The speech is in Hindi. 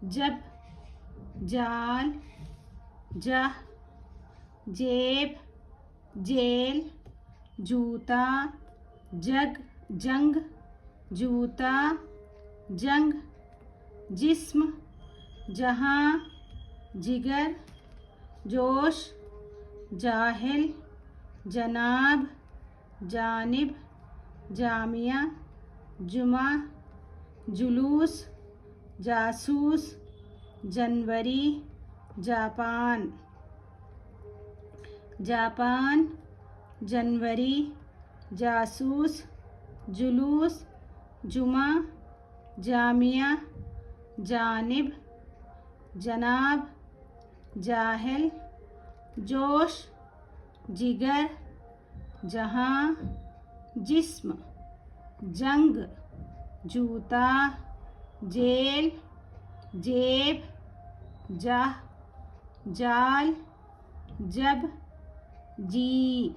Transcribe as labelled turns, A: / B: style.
A: जब, जाल, जह, जेब, जेल, जूता, जग, जंग, जूता, जंग, जिस्म, जहां, जिगर, जोश, जाहिल, जनाब, जानिब, जामिया, जुमा, जुलूस, जासूस, जनवरी, जापान, जापान, जनवरी, जासूस, जुलूस, जुमा, जामिया, जानिब, जनाब, जाहिल, जोश, जिगर, जहां, जिस्म, जंग, जूता, जेल, जेब, जाह, जाल, जब, जी।